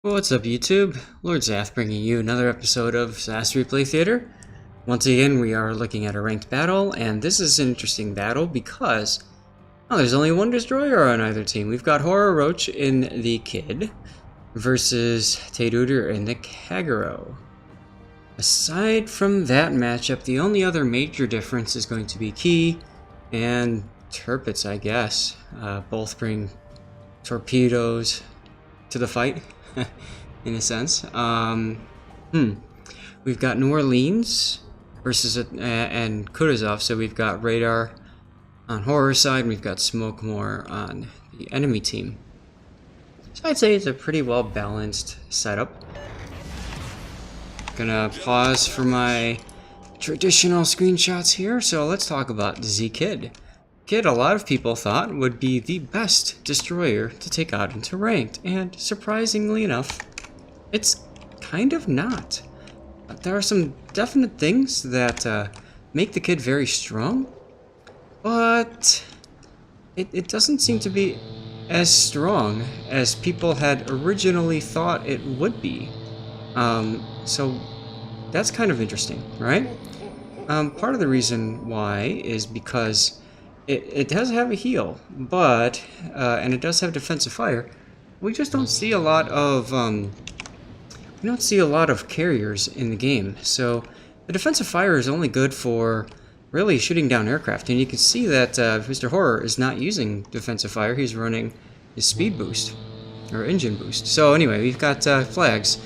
What's up YouTube? Lord Zath bringing you another episode of Zath's Replay Theater. Once again we are looking at a ranked battle, and this is an interesting battle because there's only one destroyer on either team. We've got HorrorRoach in the Kid versus Tayduder in the Kagero. Aside from that matchup, the only other major difference is going to be Key and Turpits, I guess. Both bring torpedoes to the fight. In a sense. We've got New Orleans versus and Kutuzov, so we've got radar on horror side, and we've got smoke more on the enemy team. So I'd say it's a pretty well balanced setup. Gonna pause for my traditional screenshots here, so let's talk about Z-Kid. Kid, a lot of people thought would be the best destroyer to take out into ranked, and surprisingly enough, it's kind of not. There are some definite things that make the Kid very strong, but it doesn't seem to be as strong as people had originally thought it would be. So that's kind of interesting, right? Part of the reason why is because it does have a heal, but and it does have defensive fire. We just don't see a lot of carriers in the game. So the defensive fire is only good for really shooting down aircraft, and you can see that Mr. Horror is not using defensive fire. He's running his speed boost or engine boost. So anyway, we've got flags.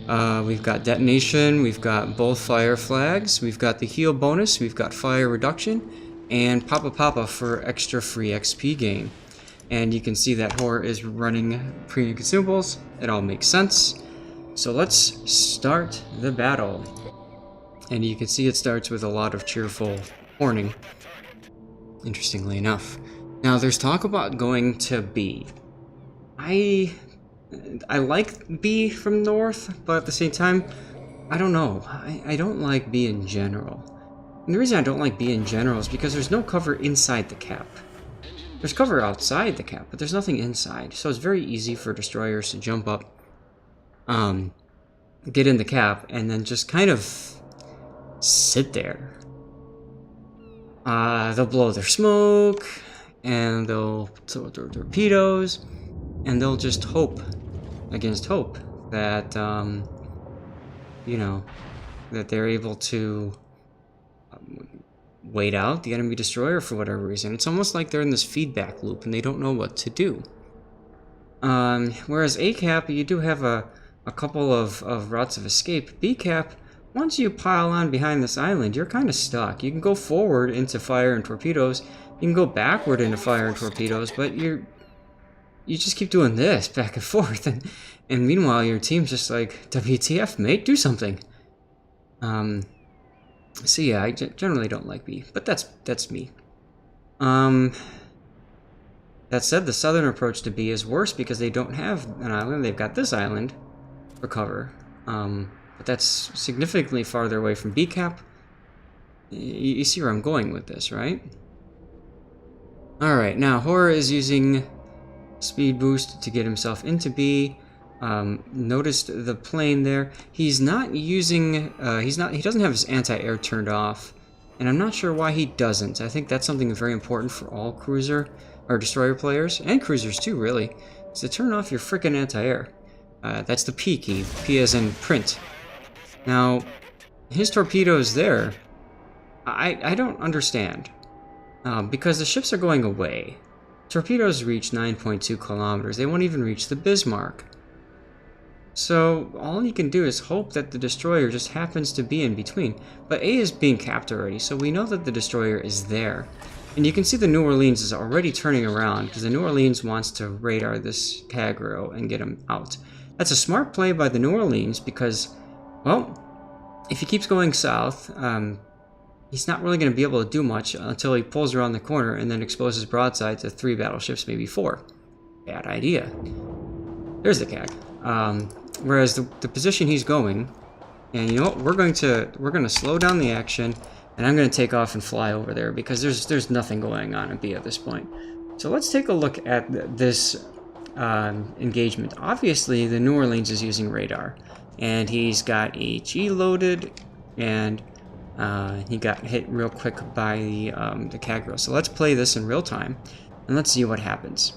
We've got detonation. We've got both fire flags. We've got the heal bonus. We've got fire reduction. And Papa for extra free XP gain. And you can see that Horror is running premium consumables. It all makes sense. So let's start the battle. And you can see it starts with a lot of cheerful horning, interestingly enough. Now there's talk about going to B. I like B from north, but at the same time, I don't know. I don't like B in general. And the reason I don't like B in general is because there's no cover inside the cap. There's cover outside the cap, but there's nothing inside. So it's very easy for destroyers to jump up, get in the cap, and then just kind of sit there. They'll blow their smoke, and they'll throw their torpedoes, and they'll just hope against hope that, that they're able to wait out the enemy destroyer for whatever reason. It's almost like they're in this feedback loop and they don't know what to do. Whereas A cap, you do have a couple of routes of escape. B cap, once you pile on behind this island, you're kind of stuck. You can go forward into fire and torpedoes. You can go backward into fire and torpedoes, but you just keep doing this back and forth, and meanwhile your team's just like, WTF, mate, do something. So yeah, I generally don't like B, but that's me. That said, the southern approach to B is worse because they don't have an island. They've got this island for cover, but that's significantly farther away from B cap. You see where I'm going with this, right? Alright, now Horror is using speed boost to get himself into B. Noticed the plane there. He's not using, he doesn't have his anti-air turned off, and I'm not sure why he doesn't. I think that's something very important for all cruiser or destroyer players, and cruisers too, really, is to turn off your frickin' anti-air. That's the P key, P as in print. Now, his torpedoes there, I don't understand, because the ships are going away. Torpedoes reach 9.2 kilometers. They won't even reach the Bismarck. So all you can do is hope that the destroyer just happens to be in between. But A is being capped already, so we know that the destroyer is there. And you can see the New Orleans is already turning around because the New Orleans wants to radar this Kagero and get him out. That's a smart play by the New Orleans because, well, if he keeps going south, he's not really going to be able to do much until he pulls around the corner and then exposes broadside to 3 battleships, maybe 4. Bad idea. There's the Kag. Whereas the position he's going, and you know what, we're going to slow down the action, and I'm going to take off and fly over there because there's nothing going on in B at this point. So let's take a look at this engagement. Obviously, the New Orleans is using radar, and he's got HE loaded, and he got hit real quick by the Kagro. So let's play this in real time, and let's see what happens.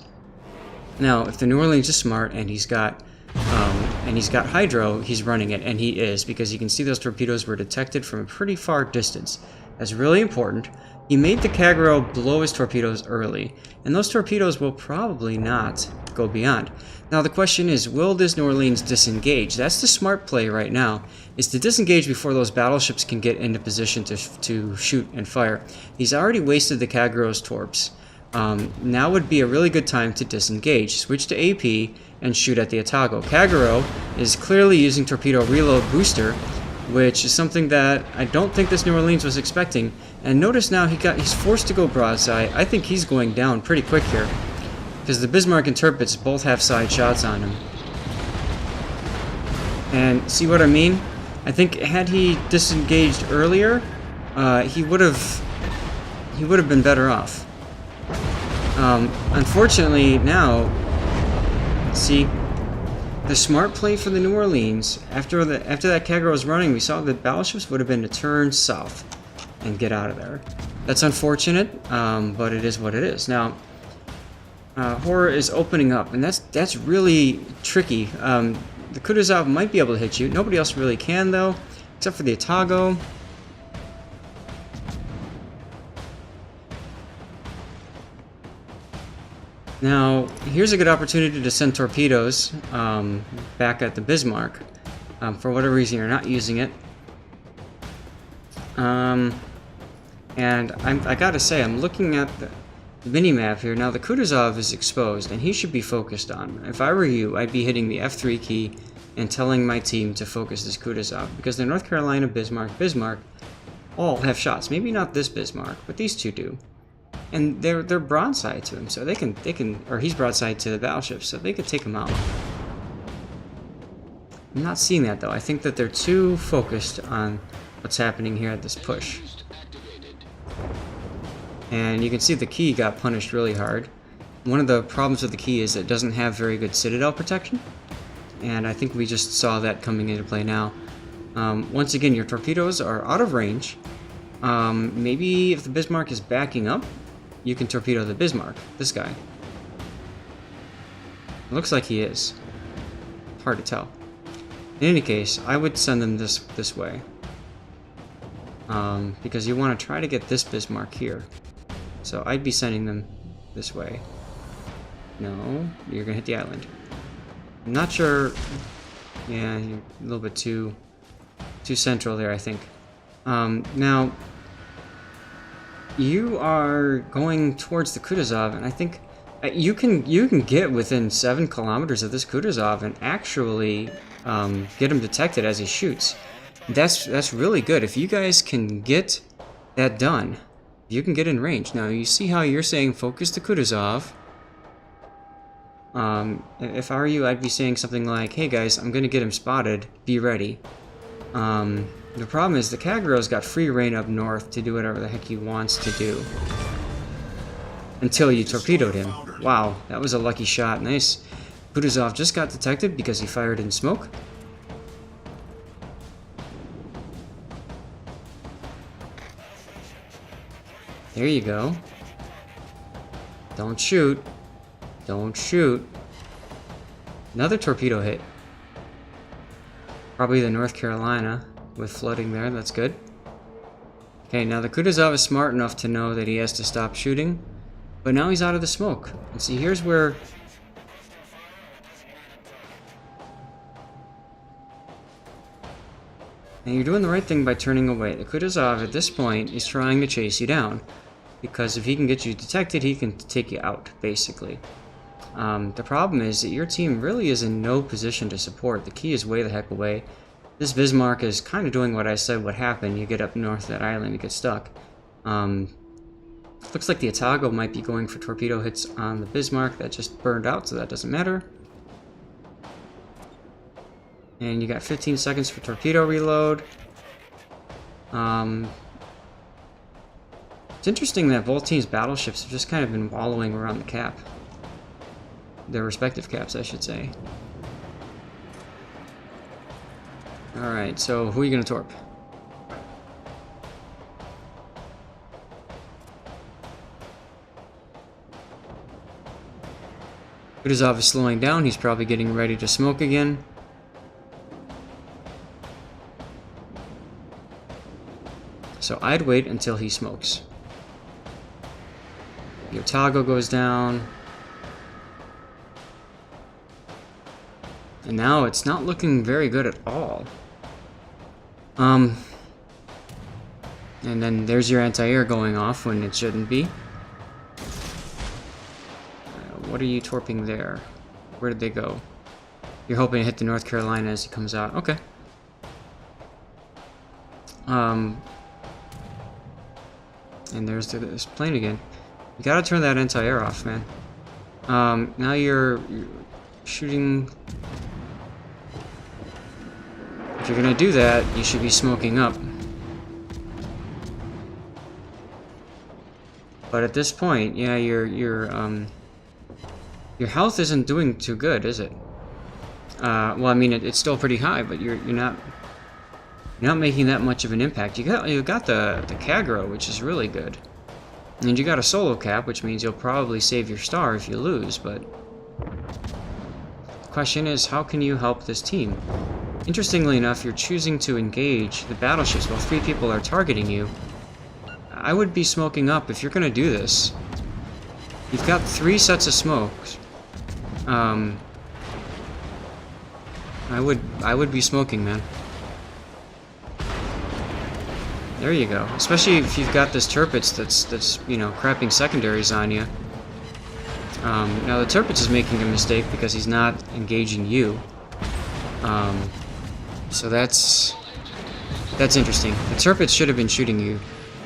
Now, if the New Orleans is smart and he's got hydro, he's running it, and he is, because you can see those torpedoes were detected from a pretty far distance. That's really important. He made the Kagro blow his torpedoes early, and those torpedoes will probably not go beyond. Now the question is, will this New Orleans disengage? That's the smart play right now, is to disengage before those battleships can get into position to shoot and fire. He's already wasted the Kagro's torps. Now would be a really good time to disengage. Switch to AP and shoot at the Otago. Kagro is clearly using torpedo reload booster, which is something that I don't think this New Orleans was expecting. And notice now he's forced to go broadside. I think he's going down pretty quick here, because the Bismarck and Tirpitz both have side shots on him. And see what I mean? I think had he disengaged earlier, he would have been better off. Unfortunately now, see, the smart play for the New Orleans, after that Kagro was running, we saw that battleships would have been to turn south and get out of there. That's unfortunate, but it is what it is. Now, Horror is opening up, and that's really tricky. The Kutuzov might be able to hit you. Nobody else really can, though, except for the Otago. Now, here's a good opportunity to send torpedoes back at the Bismarck. For whatever reason, you're not using it. And I gotta say, I'm looking at the mini-map here. Now, the Kutuzov is exposed, and he should be focused on. If I were you, I'd be hitting the F3 key and telling my team to focus this Kutuzov, because the North Carolina Bismarck all have shots. Maybe not this Bismarck, but these two do. And they're broadside to him, so they can, or he's broadside to the battleship, so they could take him out. I'm not seeing that though. I think that they're too focused on what's happening here at this push. And you can see the key got punished really hard. One of the problems with the key is it doesn't have very good citadel protection, and I think we just saw that coming into play now. Once again, your torpedoes are out of range. Maybe if the Bismarck is backing up, you can torpedo the Bismarck, this guy. It looks like he is. Hard to tell. In any case, I would send them this way. Because you want to try to get this Bismarck here. So I'd be sending them this way. No, you're going to hit the island. I'm not sure. Yeah, you're a little bit too central there, I think. Now, you are going towards the Kutuzov, and I think you can get within 7 kilometers of this Kutuzov and actually get him detected as he shoots. That's really good. If you guys can get that done, you can get in range. Now, you see how you're saying focus the Kutuzov. If I were you, I'd be saying something like, hey guys, I'm going to get him spotted. Be ready. The problem is the Kagro's got free reign up north to do whatever the heck he wants to do. Until you torpedoed him. Wow, that was a lucky shot. Nice. Kutuzov just got detected because he fired in smoke. There you go. Don't shoot. Don't shoot. Another torpedo hit. Probably the North Carolina with flooding there. That's good. Okay, now the Kutuzov is smart enough to know that he has to stop shooting, but now he's out of the smoke. And see, here's where... And you're doing the right thing by turning away. The Kutuzov at this point is trying to chase you down, because if he can get you detected, he can take you out, basically. The problem is that your team really is in no position to support. The key is way the heck away. This Bismarck is kind of doing what I said would happen. You get up north of that island, you get stuck. Looks like the Otago might be going for torpedo hits on the Bismarck. That just burned out, so that doesn't matter. And you got 15 seconds for torpedo reload. It's interesting that both teams' battleships have just kind of been wallowing around the cap. their respective caps, I should say. Alright, so who are you going to torp? Kutuzov is slowing down. He's probably getting ready to smoke again. So I'd wait until he smokes. Yotago goes down. And now it's not looking very good at all. And then there's your anti-air going off when it shouldn't be. What are you torping there? Where did they go? You're hoping to hit the North Carolina as he comes out. Okay. And there's this plane again. You gotta turn that anti-air off, man. Now you're shooting. If you're gonna do that, you should be smoking up. But at this point, yeah, your health isn't doing too good, is it? Well, I mean, it's still pretty high, but you're not making that much of an impact. You got the Kagro, which is really good, and you got a solo cap, which means you'll probably save your star if you lose. But the question is, how can you help this team? Interestingly enough, you're choosing to engage the battleships while 3 people are targeting you. I would be smoking up if you're gonna do this. You've got 3 sets of smokes. I would be smoking, man. There you go. Especially if you've got this Tirpitz that's you know, crapping secondaries on you. Now the Tirpitz is making a mistake because he's not engaging you. So that's interesting. The Tirpitz should have been shooting you.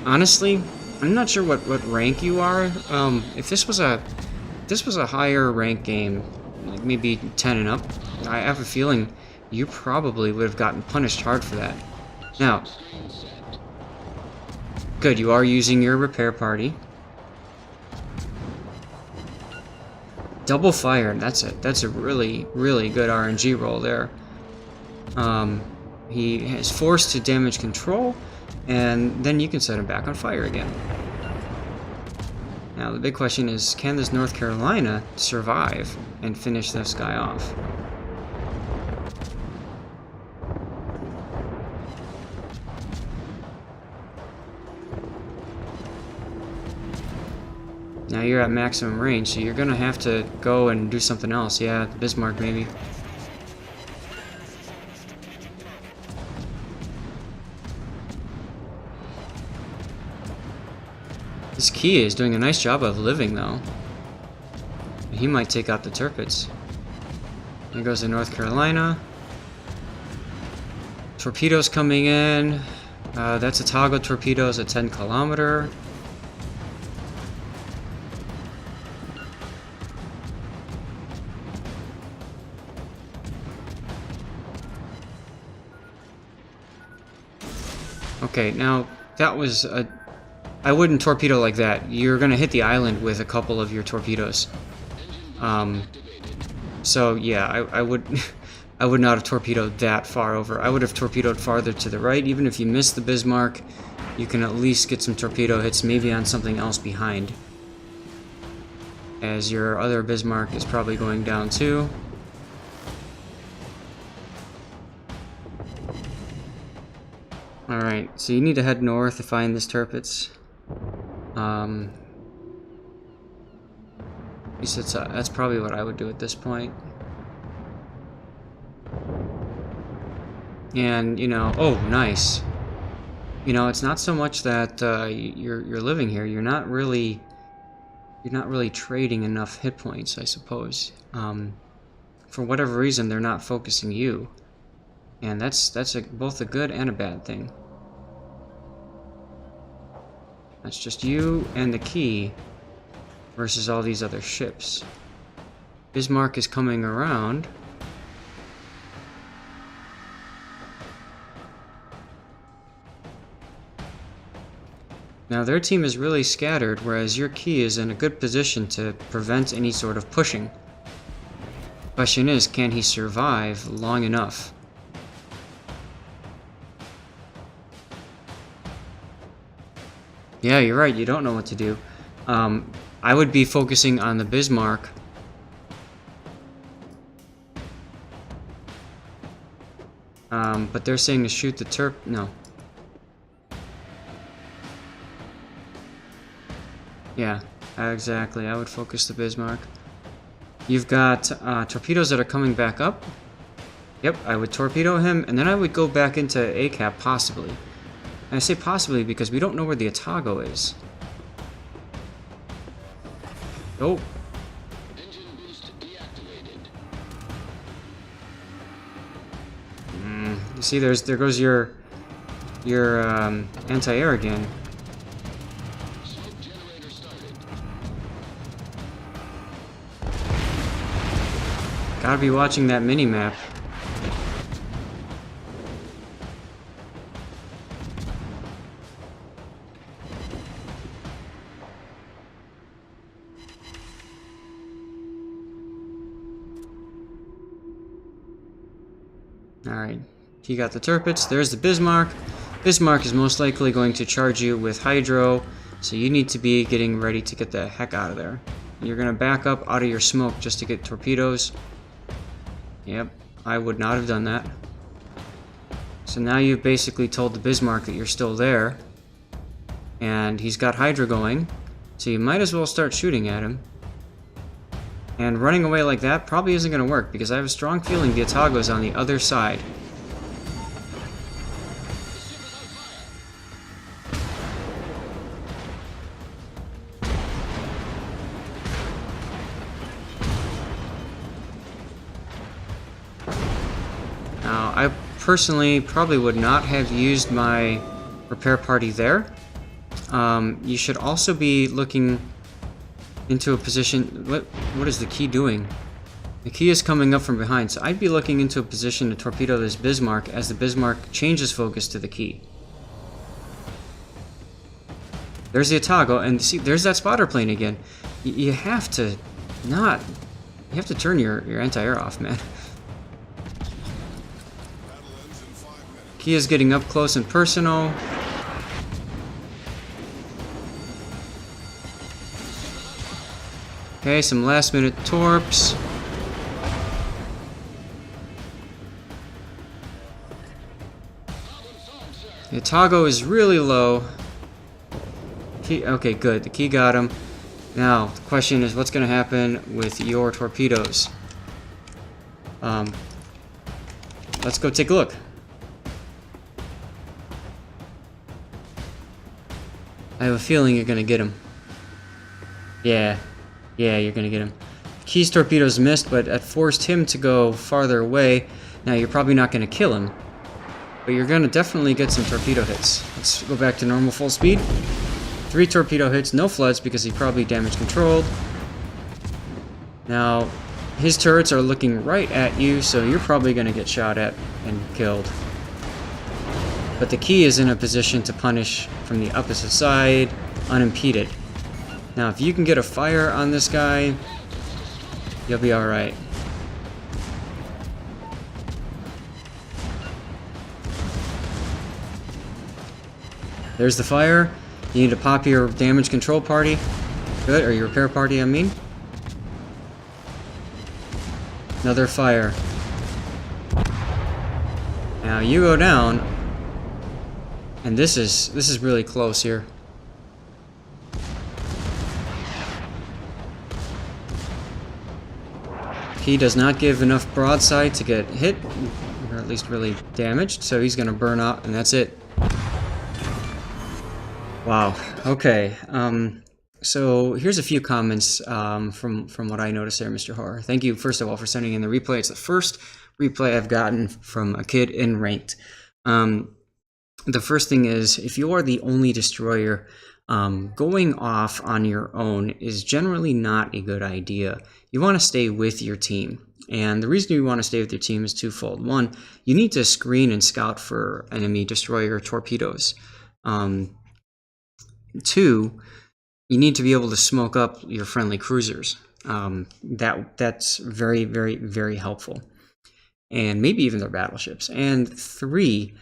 Honestly, I'm not sure what rank you are. If this was a higher rank game, like maybe 10 and up, I have a feeling you probably would have gotten punished hard for that. Now, good, you are using your repair party. Double fire, that's a really, really good RNG roll there. He is forced to damage control, and then you can set him back on fire again. Now the big question is, can this North Carolina survive and finish this guy off? Now you're at maximum range, so you're gonna have to go and do something else. Yeah, Bismarck maybe. This Kia is doing a nice job of living, though. He might take out the Tirpitz. There goes the North Carolina. Torpedoes coming in. That's a Tago torpedoes at 10 kilometer. Okay, now that was a... I wouldn't torpedo like that. You're gonna hit the island with a couple of your torpedoes. So yeah, I would I would not have torpedoed that far over. I would have torpedoed farther to the right. Even if you miss the Bismarck, you can at least get some torpedo hits maybe on something else behind. As your other Bismarck is probably going down too. Alright, so you need to head north to find this Tirpitz. At least that's probably what I would do at this point. And, you know, oh, nice. You know, it's not so much that you're living here. You're not really trading enough hit points, I suppose. For whatever reason, they're not focusing you. And that's both a good and a bad thing. That's just you and the key versus all these other ships. Bismarck is coming around. Now their team is really scattered, whereas your key is in a good position to prevent any sort of pushing. Question is, can he survive long enough? Yeah, you're right. You don't know what to do. I would be focusing on the Bismarck. But they're saying to shoot the No. Yeah, exactly. I would focus the Bismarck. You've got torpedoes that are coming back up. Yep, I would torpedo him, and then I would go back into ACAP, possibly. And I say possibly because we don't know where the Otago is. Oh. Engine boost deactivated. You see, there goes your anti-air again. Smoke generator started. Gotta be watching that mini-map. Alright, he got the turpits. There's the Bismarck. Bismarck is most likely going to charge you with hydro, so you need to be getting ready to get the heck out of there. You're going to back up out of your smoke just to get torpedoes. Yep, I would not have done that. So now you've basically told the Bismarck that you're still there, and he's got hydro going, so you might as well start shooting at him. And running away like that probably isn't going to work, because I have a strong feeling the Otago's on the other side. Now, I personally probably would not have used my repair party there. You should also be looking into a position. What is the key doing? The key is coming up from behind, so I'd be looking into a position to torpedo this Bismarck as the Bismarck changes focus to the key. There's the Otago, and see, there's that spotter plane again. You have to not. You have to turn your anti-air off, man. Key is getting up close and personal. Okay, some last minute torps. The Otago is really low. Okay, good. The key got him. Now, the question is what's going to happen with your torpedoes? Let's go take a look. I have a feeling you're going to get him. Yeah, you're going to get him. Key's torpedoes missed, but it forced him to go farther away. Now, you're probably not going to kill him, but you're going to definitely get some torpedo hits. Let's go back to normal full speed. 3 torpedo hits, no floods because he probably damage controlled. Now, his turrets are looking right at you, so you're probably going to get shot at and killed. But the key is in a position to punish from the opposite side, unimpeded. Now, if you can get a fire on this guy, you'll be alright. There's the fire. You need to pop your damage control party. Good, or your repair party, I mean. Another fire. Now you go down, and this is really close here. He does not give enough broadside to get hit, or at least really damaged, so he's gonna burn out, and that's it. Wow. Okay. So here's a few comments from what I noticed there, Mr. Horror. Thank you, first of all, for sending in the replay. It's the first replay I've gotten from a kid in ranked. The first thing is, if you are the only destroyer, going off on your own is generally not a good idea. You want to stay with your team. And the reason you want to stay with your team is twofold. One, you need to screen and scout for enemy destroyer torpedoes. 2, you need to be able to smoke up your friendly cruisers. That's very, very, very helpful. And maybe even their battleships. And 3,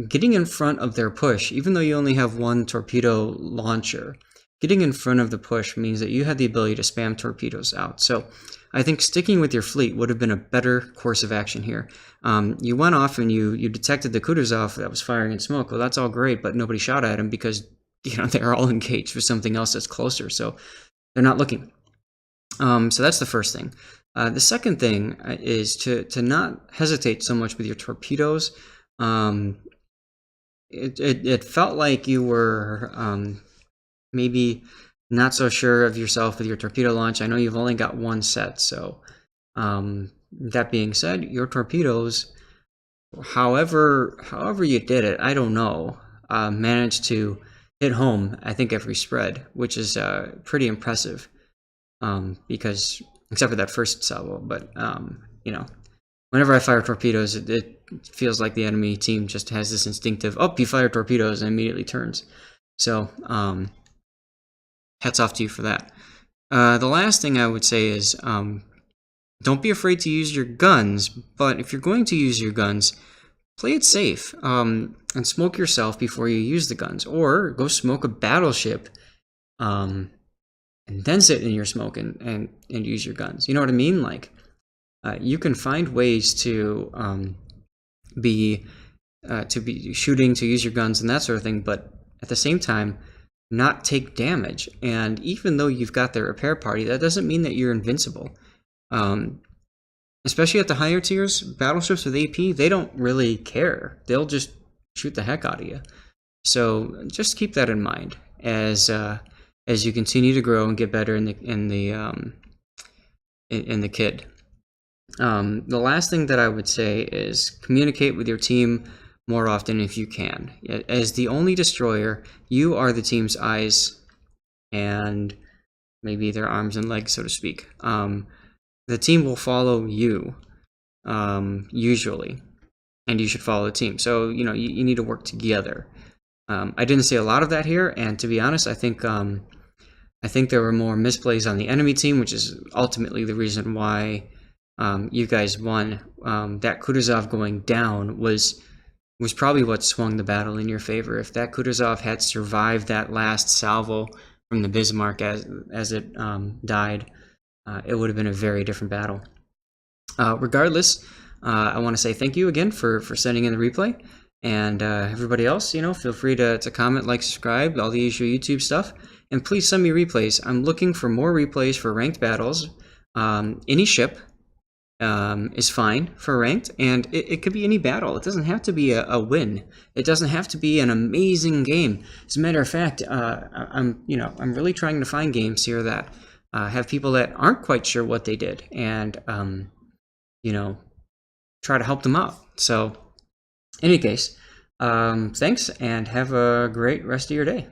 getting in front of their push, even though you only have 1 torpedo launcher, getting in front of the push means that you had the ability to spam torpedoes out. So I think sticking with your fleet would have been a better course of action here. You went off and you detected the Kutuzov that was firing in smoke. Well, that's all great, but nobody shot at him because they're all engaged for something else that's closer, so they're not looking. So that's the first thing. The second thing is to not hesitate so much with your torpedoes. It felt like you were maybe not so sure of yourself with your torpedo launch. I know you've only got 1 set, so that being said, your torpedoes, however you did it, I don't know, managed to hit home, I think, every spread, which is pretty impressive, because, except for that first salvo, but, whenever I fire torpedoes, it feels like the enemy team just has this instinctive, oh, you fire torpedoes, and immediately turns. So, hats off to you for that. The last thing I would say is, don't be afraid to use your guns, but if you're going to use your guns, play it safe, and smoke yourself before you use the guns, or go smoke a battleship, and then sit in your smoke and use your guns. You know what I mean? Like, you can find ways to be shooting, to use your guns and that sort of thing, but at the same time, not take damage. And even though you've got the repair party, that doesn't mean that you're invincible. Especially at the higher tiers, battleships with AP, they don't really care. They'll just shoot the heck out of you. So just keep that in mind as you continue to grow and get better in the kit. The last thing that I would say is communicate with your team more often if you can. As the only destroyer, you are the team's eyes and maybe their arms and legs, so to speak. The team will follow you, usually, and you should follow the team. So, you need to work together. I didn't see a lot of that here, and to be honest, I think there were more misplays on the enemy team, which is ultimately the reason why you guys won. That Kutuzov going down was probably what swung the battle in your favor. If that Kutuzov had survived that last salvo from the Bismarck as it died, it would have been a very different battle. Regardless, I want to say thank you again for sending in the replay. And everybody else, feel free to comment, like, subscribe, all the usual YouTube stuff. And please send me replays. I'm looking for more replays for ranked battles. Any ship is fine for ranked, and it could be any battle. It doesn't have to be a win. It doesn't have to be an amazing game. As a matter of fact, I'm really trying to find games here that have people that aren't quite sure what they did, and try to help them out. So, in any case, thanks, and have a great rest of your day.